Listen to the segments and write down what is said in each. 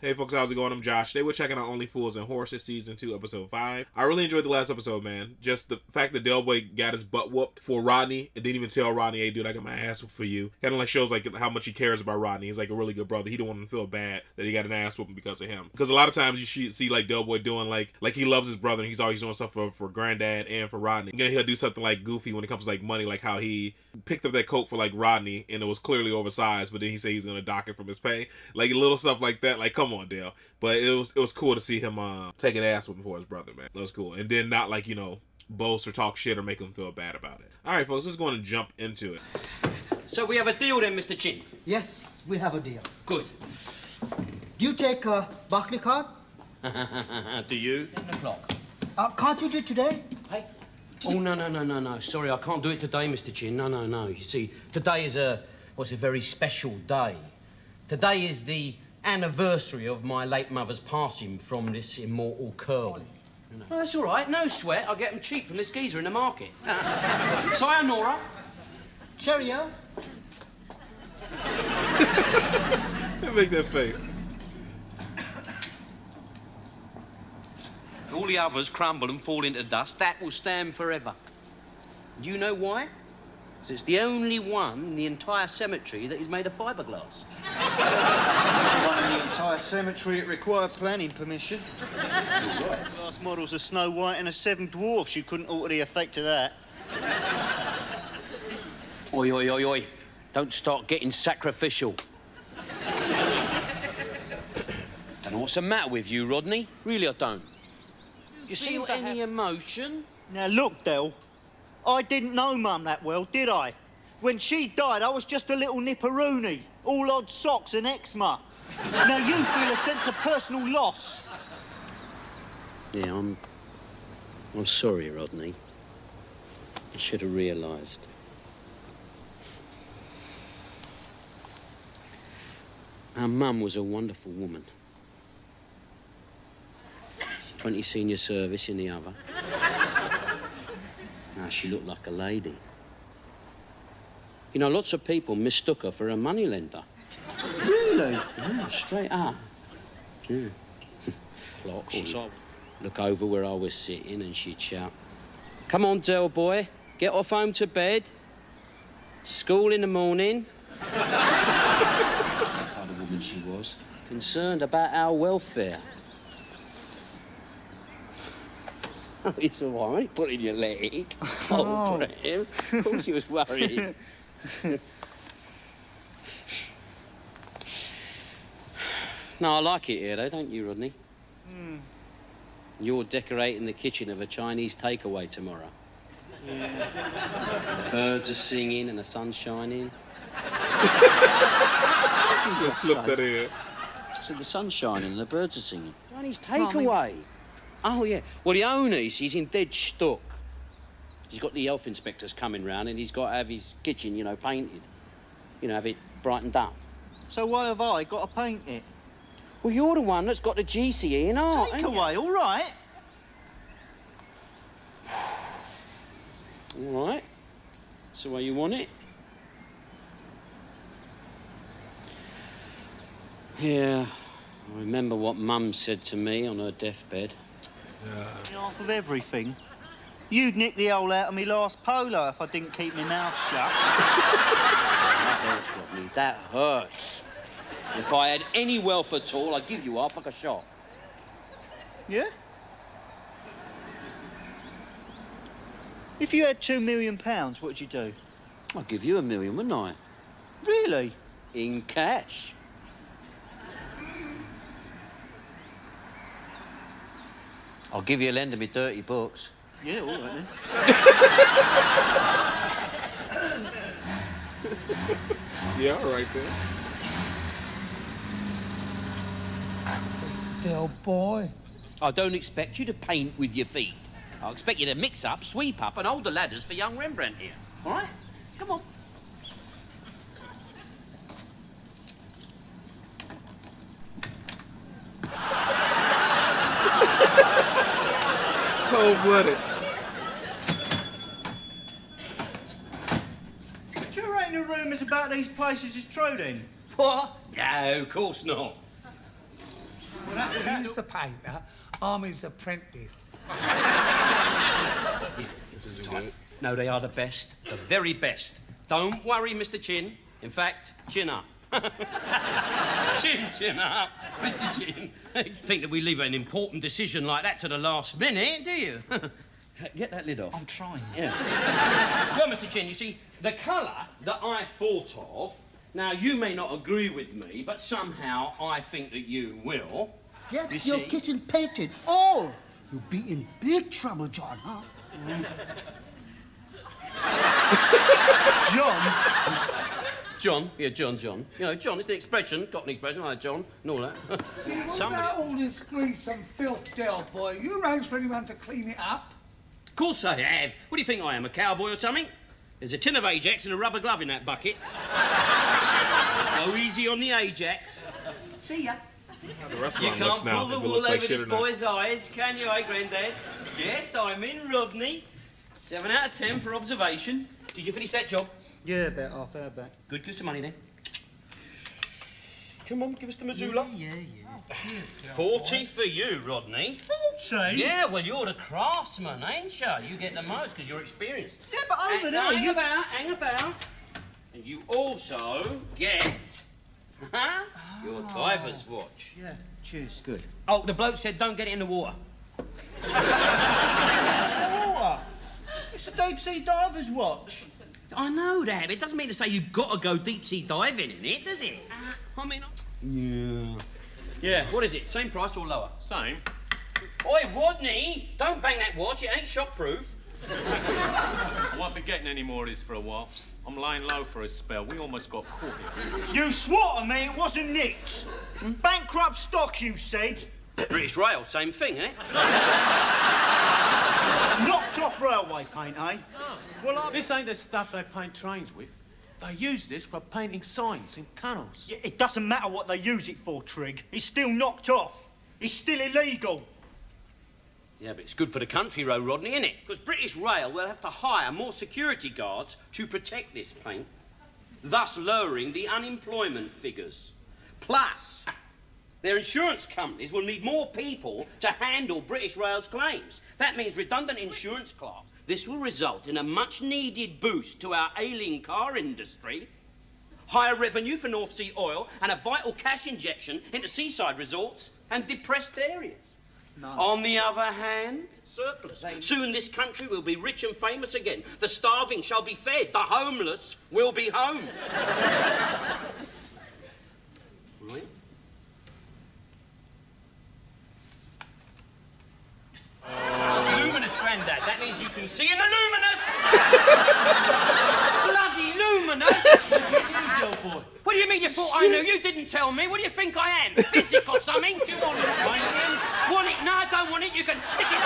Hey folks, how's it going? I'm Josh. Today we're checking out Only Fools and Horses Season 2, Episode 5. I really enjoyed the last episode, man. Just the fact that Del Boy got his butt whooped for Rodney and didn't even tell Rodney, hey dude, I got my ass whooped for you. Kind of like shows like how much he cares about Rodney. He's like a really good brother. He don't want him to feel bad that he got an ass whooping because of him. Because a lot of times you see like Del Boy doing like he loves his brother and he's always doing stuff for Granddad and for Rodney. And then he'll do something like goofy when it comes to like money, like how he picked up that coat for like Rodney and it was clearly oversized, but then he said he's gonna dock it from his pay. Like little stuff like that. Like come on, Dale. But it was cool to see him take an ass whooping for his brother, man. That was cool. And then not like, boast or talk shit or make him feel bad about it. All right, folks, let's go on and jump into it. So we have a deal then, Mr. Chin? Yes, we have a deal. Good. Do you take a Barclay card? Do you? 10 o'clock. Can't you do it today? Hey? Oh, no. Sorry, I can't do it today, Mr. Chin. No. You see, today is a very special day. Today is the anniversary of my late mother's passing from this immortal curl. Oh, that's all right, no sweat. I'll get them cheap from this geezer in the market. Sayonara. Cheerio. Make that face. All the others crumble and fall into dust. That will stand forever. Do you know why? Because it's the only one in the entire cemetery that is made of fiberglass. One in the entire cemetery, it required planning permission. Last models of Snow White and the Seven Dwarfs. You couldn't alter the effect of that. Oi. Don't start getting sacrificial. Don't know what's the matter with you, Rodney. Really, I don't. You see any emotion? Now, look, Del, I didn't know Mum that well, did I? When she died, I was just a little nipperoony, all odd socks and eczema. Now, you feel a sense of personal loss. Yeah, I'm sorry, Rodney. I should have realised. Our mum was a wonderful woman. 20 senior service in the other. Now, she looked like a lady. You know, lots of people mistook her for a moneylender. Really? Yeah, straight up. Yeah. She'd look over where I was sitting and she'd shout, "Come on, Del boy, get off home to bed. School in the morning." That's the kind of woman she was, concerned about our welfare. Oh, it's all right, put in your leg. Oh, Graham. Of course she was worried. No, I like it here, though, don't you, Rodney? Mm. You're decorating the kitchen of a Chinese takeaway tomorrow. Yeah. The birds are singing and the sun's shining. She's gonna slip that in. So the sun's shining and the birds are singing. Chinese takeaway. Oh, yeah. Well, the owner, he's in dead stuck. He's got the health inspectors coming round and he's got to have his kitchen, painted. Have it brightened up. So why have I got to paint it? Well, you're the one that's got the GCE in art, Take away, all right. All right. That's the way you want it. Yeah. I remember what Mum said to me on her deathbed. Half of everything. You'd nick the hole out of me last polo if I didn't keep my mouth shut. That hurts, Rodney. That hurts. If I had any wealth at all, I'd give you half like a shot. Yeah? If you had £2 million, what'd you do? I'd give you $1 million, wouldn't I? Really? In cash. I'll give you a lend of me dirty books. Yeah, all right then. Yeah, all right then. Del boy. I don't expect you to paint with your feet. I'll expect you to mix up, sweep up, and hold the ladders for young Rembrandt here. All right? Come on. Cold-blooded. Do you reckon the rumours about these places is true then? What? No, of course not. Dan's the painter, I'm his apprentice. This isn't good. No, they are the best, the very best. Don't worry, Mr. Chin. In fact, chin up. Chin up, Mr. Chin. Think that we leave an important decision like that to the last minute, do you? Get that lid off. I'm trying. Yeah. Well, Mr. Chin, you see, the colour that I thought of, now you may not agree with me, but somehow I think that you will. Get You your see? kitchen painted, or you'll be in big trouble, John, huh? John? Yeah, John. You know, John is the expression, got an expression like John and all that. What about all this grease and filth, Del Boy? You arranged for anyone to clean it up? Of course I have. What do you think I am, a cowboy or something? There's a tin of Ajax and a rubber glove in that bucket. Go easy on the Ajax. See ya. The You restaurant can't looks now. pull the If it wool looks over like shit this or not. boy's eyes, can you, eh, Grandad? Yes, I'm in, Rodney. 7 out of 10 for observation. Did you finish that job? Yeah, about half hour back. Good, give us some money then. Come on, give us the Missoula. Yeah. Cheers, Del 40 for you, Rodney. 40? Yeah, well, you're the craftsman, ain't you? You get the most because you're experienced. Yeah, but over there, Hang you... hang about. And you also get your diver's watch. Yeah, cheers. Good. Oh, the bloke said don't get it in the water. Water. It's a deep-sea diver's watch. I know that, but it doesn't mean to say you've got to go deep-sea diving in it, does it? I mean... Yeah, what is it? Same price or lower? Same. Oi, Rodney, don't bang that watch. It ain't shockproof. I won't be getting any more of this for a while. I'm laying low for a spell. We almost got caught here. You swore to me it wasn't nicked. Bankrupt stock, you said. British Rail, same thing, eh? Knocked off railway paint, eh? Well, This ain't the stuff they paint trains with. They use this for painting signs in tunnels. Yeah, it doesn't matter what they use it for, Trig. It's still knocked off. It's still illegal. Yeah, but it's good for the country road, Rodney, isn't it? Because British Rail will have to hire more security guards to protect this paint, thus lowering the unemployment figures. Plus, their insurance companies will need more people to handle British Rail's claims. That means redundant insurance class. This will result in a much-needed boost to our ailing car industry, higher revenue for North Sea oil, and a vital cash injection into seaside resorts and depressed areas. No. On the other hand, surplus. Soon this country will be rich and famous again. The starving shall be fed. The homeless will be homed. Right? It's luminous, Grandad. That means you can see in the luminous. Bloody luminous. Boy. What do you mean you thought I knew? You didn't tell me. What do you think I am? Physic or something? Do you want it? Want it? No, I don't want it. You can stick it up.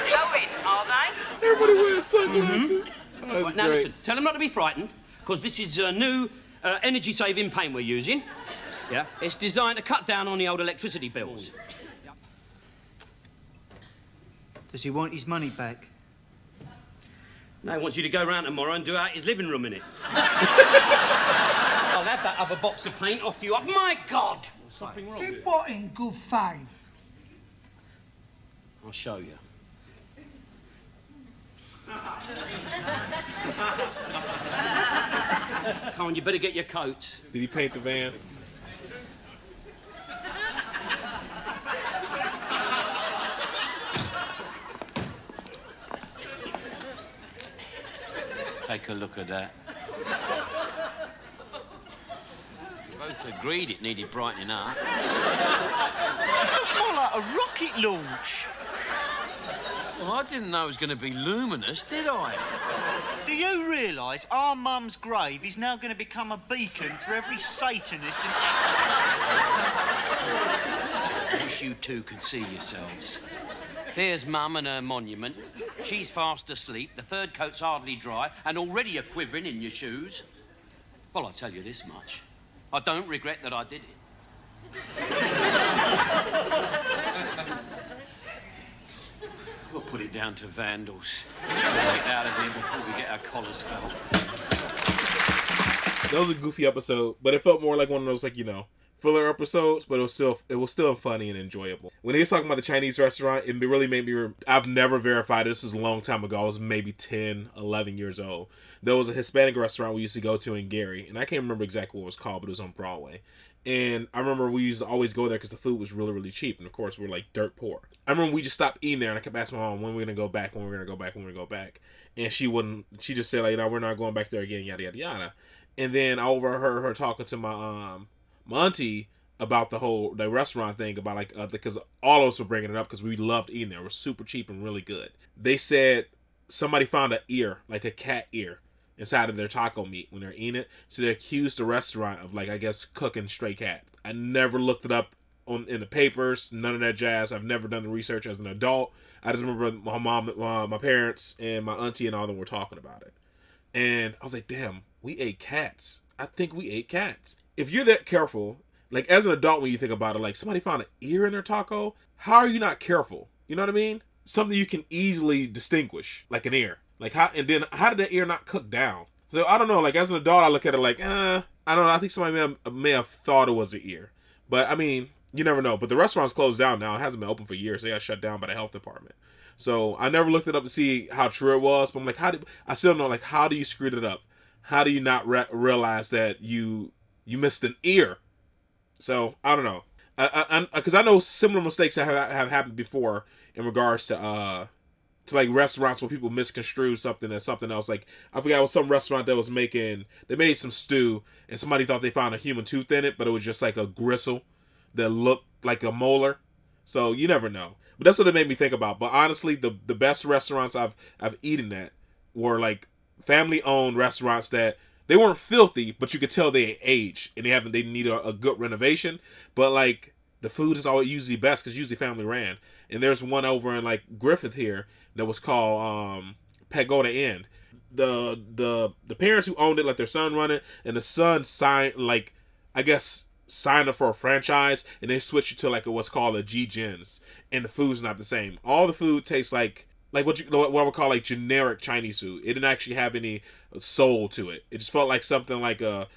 Glowing, are they? Everybody wears sunglasses. Oh, that's Right, now great. listen, tell them not to be frightened, because this is a new energy-saving paint we're using. Yeah. It's designed to cut down on the old electricity bills. Does he want his money back? No, he wants you to go round tomorrow and do out his living room in it. I'll have that other box of paint off you. My God! Something wrong. Did what in good faith? I'll show you. Come on, you better get your coats. Did he paint the van? Take a look at that. We both agreed it needed brightening up. Looks more like a rocket launch. Well, I didn't know it was going to be luminous, did I? Do you realise our mum's grave is now going to become a beacon for every Satanist in... I wish you two could see yourselves. There's Mum and her monument. She's fast asleep, the third coat's hardly dry, and already you're quivering in your shoes. Well, I'll tell you this much. I don't regret that I did it. We'll put it down to vandals. We'll get out of here before we get our collars felt. That was a goofy episode, but it felt more like one of those, like, you know, filler episodes, but it was still funny and enjoyable. When he was talking about the Chinese restaurant, it really made me. I've never verified this. Was a long time ago. I was maybe 10, 11 years old. There was a Hispanic restaurant we used to go to in Gary, and I can't remember exactly what it was called, but it was on Broadway. And I remember we used to always go there because the food was really, really cheap. And of course, we were like dirt poor. I remember we just stopped eating there, and I kept asking my mom when we're going to go back, when we're going to go back, when we're going to go back. And she just said, like, we're not going back there again, yada, yada, yada. And then I overheard her talking to my auntie about the restaurant thing, about like, because all of us were bringing it up because we loved eating there. It was super cheap and really good. They said somebody found an ear, like a cat ear, inside of their taco meat when they're eating it. So they accused the restaurant of, like, I guess, cooking stray cat. I never looked it up in the papers, none of that jazz. I've never done the research as an adult. I just remember my mom, my parents, and my auntie and all of them were talking about it. And I was like, damn, we ate cats. I think we ate cats. If you're that careful, like, as an adult, when you think about it, like, somebody found an ear in their taco, how are you not careful? You know what I mean? Something you can easily distinguish, like an ear. Like, how did that ear not cook down? So I don't know. Like, as an adult, I look at it like, I don't know. I think somebody may have thought it was an ear, but I mean, you never know. But the restaurant's closed down now. It hasn't been open for years. They got shut down by the health department. So I never looked it up to see how true it was. But I'm like, I still don't know, like, how do you screw it up? How do you not realize that you missed an ear? So I don't know. Because I know similar mistakes have happened before in regards to like restaurants where people misconstrue something as something else. Like, I forgot, it was some restaurant that was they made some stew and somebody thought they found a human tooth in it, but it was just like a gristle that looked like a molar. So you never know. But that's what it made me think about. But honestly, the best restaurants I've eaten at were like family-owned restaurants that they weren't filthy, but you could tell they aged and they need a good renovation. But like, the food is always usually best because usually family ran. And there's one over in like Griffith here that was called Pagoda Inn. The parents who owned it let their son run it, and the son signed up for a franchise, and they switched it to like what's called a G-Gens, and the food's not the same. All the food tastes like what I would call like generic Chinese food. It didn't actually have any soul to it. It just felt like something like a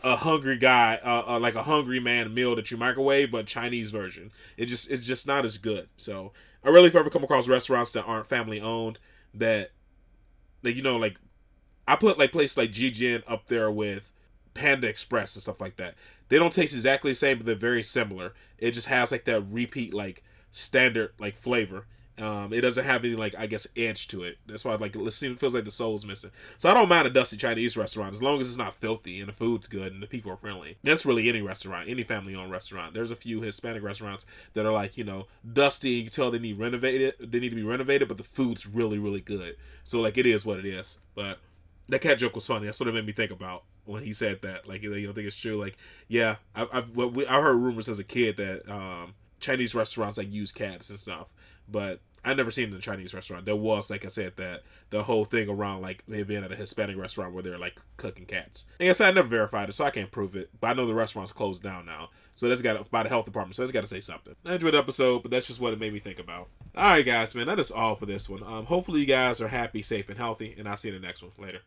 hungry guy, like a hungry man meal that you microwave, but Chinese version. It's just not as good. So I really, if I ever come across restaurants that aren't family owned, that you know, like, I put like places like G-Gen up there with Panda Express and stuff like that. They don't taste exactly the same, but they're very similar. It just has like that repeat, like, standard like flavor. It doesn't have any, like, I guess, edge to it. That's why, like, it feels like the soul's missing. So I don't mind a dusty Chinese restaurant as long as it's not filthy and the food's good and the people are friendly. That's really any restaurant, any family-owned restaurant. There's a few Hispanic restaurants that are, like, you know, dusty. You can tell they need to be renovated, but the food's really, really good. So, like, it is what it is. But that cat joke was funny. That's what it made me think about when he said that. Like, you don't think it's true? Like, yeah, I heard rumors as a kid that Chinese restaurants, like, use cats and stuff, but I never seen it in a Chinese restaurant. There was, like I said, that the whole thing around, like, maybe being at a Hispanic restaurant where they're, like, cooking cats. Like I said, I never verified it, so I can't prove it. But I know the restaurant's closed down now. So that's by the health department, so that's got to say something. I enjoyed the episode, but that's just what it made me think about. Alright, guys, man, that is all for this one. Hopefully you guys are happy, safe, and healthy, and I'll see you in the next one. Later.